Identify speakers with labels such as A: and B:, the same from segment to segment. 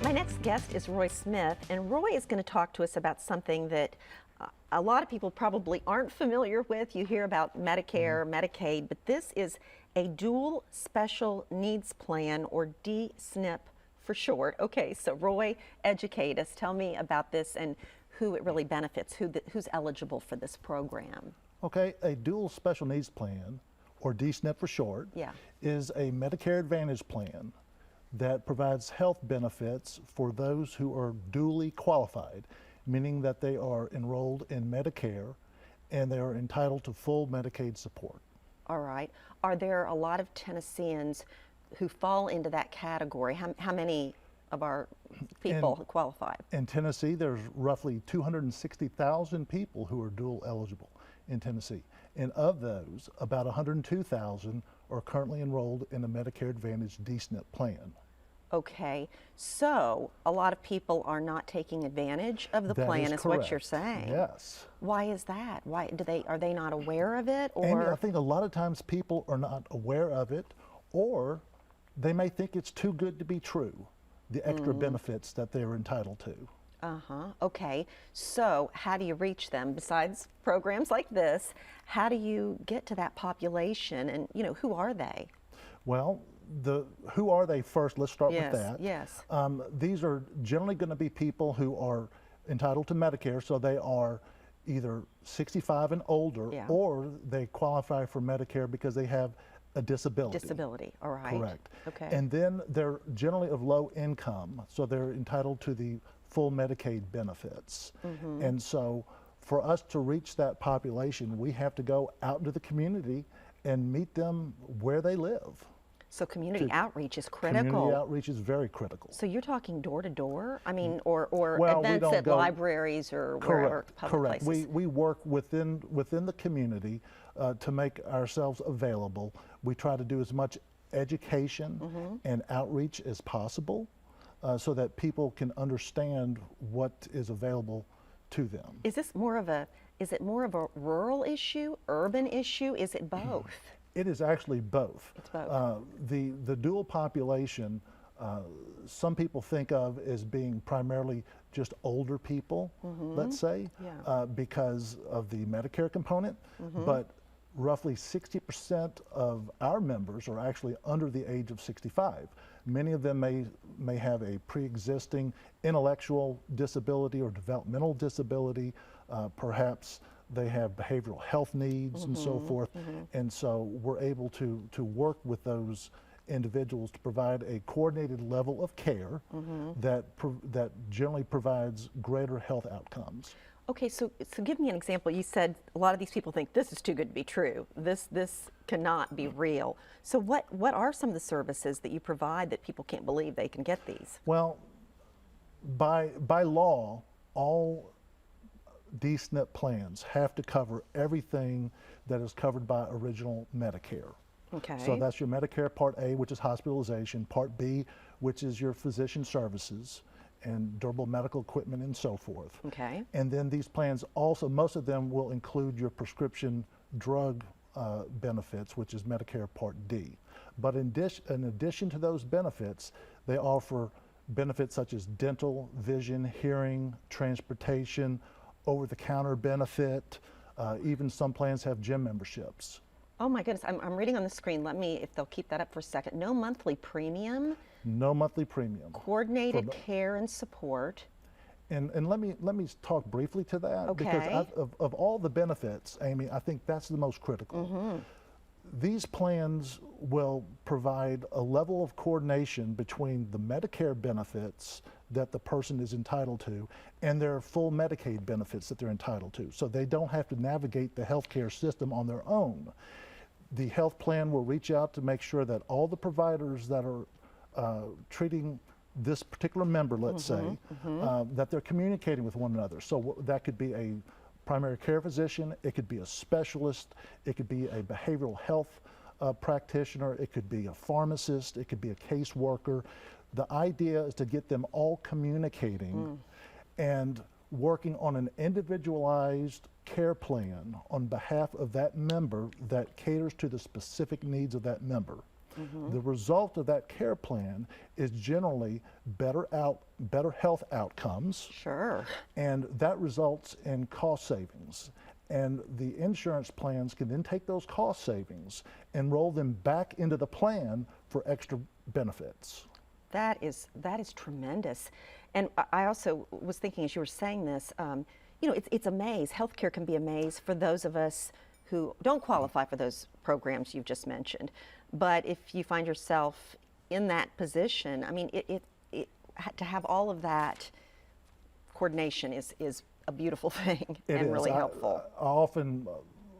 A: My next guest is Roy Smith, and Roy is going to talk to us about something that a lot of people probably aren't familiar with. You hear about Medicare, Medicaid, but this is a dual special needs plan, or DSNP for short. Okay, so Roy, educate us. Tell me about this and who it really benefits, who's eligible for this program.
B: Okay, a dual special needs plan, or DSNP for short, is a Medicare Advantage plan that provides health benefits for those who are duly qualified, meaning that they are enrolled in Medicare and they are entitled to full Medicaid support.
A: All right. Are there a lot of Tennesseans who fall into that category? How many of our people qualify?
B: In Tennessee, there's roughly 260,000 people who are dual eligible in Tennessee. And of those, about 102,000 are currently enrolled in a Medicare Advantage DSNP plan.
A: Okay, so a lot of people are not taking advantage of the plan, is what you're saying.
B: Yes.
A: Why is that? Why are they not aware of it? Or
B: Amy, I think a lot of times people are not aware of it, or they may think it's too good to be true, the extra benefits that they're entitled to.
A: Okay, so how do you reach them besides programs like this? How do you get to that population, and who are they?
B: Well, who are they first? Let's start with that.
A: Yes.
B: These are generally going to be people who are entitled to Medicare, so they are either 65 and older, or they qualify for Medicare because they have a disability.
A: Disability, all right.
B: Correct.
A: Okay.
B: And then they're generally of low income, so they're entitled to the full Medicaid benefits. And so for us to reach that population, we have to go out into the community and meet them where they live.
A: So community outreach is critical.
B: Community outreach is very critical.
A: So you're talking door to door? I mean, or
B: well,
A: events at libraries or wherever, public places?
B: We work within the community to make ourselves available. We try to do as much education and outreach as possible so that people can understand what is available to them.
A: Is it more of a rural issue, urban issue? Is it both?
B: It is actually both.
A: It's both.
B: The dual population, some people think of as being primarily just older people, let's say, because of the Medicare component, but roughly 60% of our members are actually under the age of 65. Many of them may have a pre-existing intellectual disability or developmental disability, perhaps they have behavioral health needs and so forth, and so we're able to work with those individuals to provide a coordinated level of care that generally provides greater health outcomes.
A: Okay, so give me an example. You said a lot of these people think this is too good to be true. This cannot be real. So what are some of the services that you provide that people can't believe they can get these?
B: Well, by law, all DSNP plans have to cover everything that is covered by original Medicare.
A: Okay.
B: So that's your Medicare Part A, which is hospitalization, Part B, which is your physician services and durable medical equipment and so forth.
A: Okay.
B: And then these plans also, most of them will include your prescription drug benefits, which is Medicare Part D. But in addition to those benefits, they offer benefits such as dental, vision, hearing, transportation, over-the-counter benefit, even some plans have gym memberships.
A: Oh my goodness, I'm reading on the screen. Let me, if they'll keep that up for a second. No monthly premium.
B: No monthly premium.
A: Coordinated care and support.
B: And let me talk briefly to that,
A: Okay.
B: because of all the benefits, Amy, I think that's the most critical. These plans will provide a level of coordination between the Medicare benefits that the person is entitled to and their full Medicaid benefits that they're entitled to. So they don't have to navigate the healthcare system on their own. The health plan will reach out to make sure that all the providers that are treating this particular member, let's say, that they're communicating with one another. So that could be a primary care physician, it could be a specialist, it could be a behavioral health practitioner, it could be a pharmacist, it could be a caseworker. The idea is to get them all communicating and working on an individualized care plan on behalf of that member that caters to the specific needs of that member. The result of that care plan is generally better health outcomes,
A: Sure.
B: and that results in cost savings. And the insurance plans can then take those cost savings and roll them back into the plan for extra benefits.
A: That is tremendous. And I also was thinking as you were saying this, you know, it's a maze. Healthcare can be a maze for those of us who don't qualify for those programs you've just mentioned. But if you find yourself in that position, I mean, to have all of that coordination is a beautiful thing and really helpful.
B: I often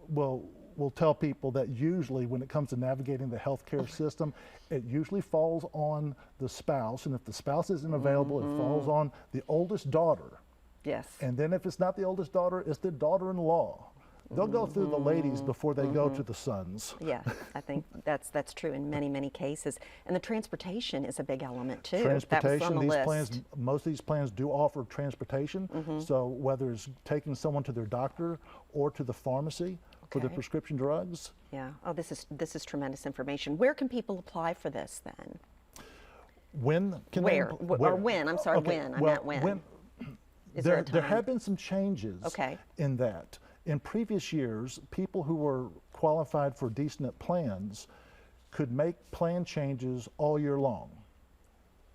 B: will tell people that usually when it comes to navigating the healthcare system, it usually falls on the spouse, and if the spouse isn't available, it falls on the oldest daughter.
A: Yes.
B: And then if it's not the oldest daughter, it's the daughter-in-law. They'll go through the ladies before they go to the sons.
A: Yeah, I think that's true in many cases. And the transportation is a big element too.
B: Transportation,
A: that was on the
B: these
A: list.
B: plans, most of these plans do offer transportation. So whether it's taking someone to their doctor or to the pharmacy for the
A: Okay.
B: prescription drugs.
A: Yeah. Oh, this is tremendous information. Where can people apply for this then?
B: When can
A: Where? Or when? I'm sorry,
B: Okay,
A: when? I
B: well,
A: meant when. Is
B: there
A: there a
B: have
A: time?
B: been some changes
A: Okay.
B: in that. In previous years, people who were qualified for DSNP plans could make plan changes all year long.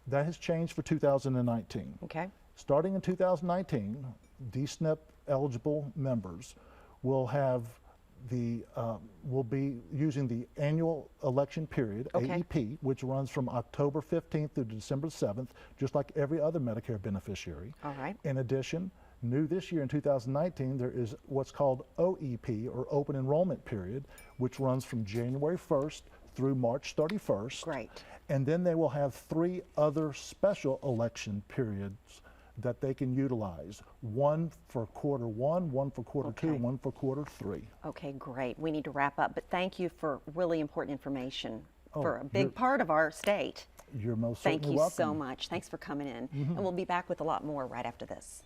B: That has changed for 2019.
A: Okay.
B: Starting in 2019, DSNP eligible members will have will be using the annual election period,
A: Okay.
B: AEP, which runs from October 15th through December 7th, just like every other Medicare beneficiary.
A: All right.
B: In addition, new this year in 2019, there is what's called OEP, or Open Enrollment Period, which runs from January 1st through March 31st.
A: Great.
B: And then they will have 3 other special election periods that they can utilize. One for quarter 1, one for quarter 2,
A: Okay.
B: one for quarter 3.
A: Okay, great. We need to wrap up, but thank you for really important information for a big
B: you're-
A: part of our state.
B: You're most
A: Thank
B: certainly
A: you
B: welcome.
A: so much. Thanks for coming in. And we'll be back with a lot more right after this.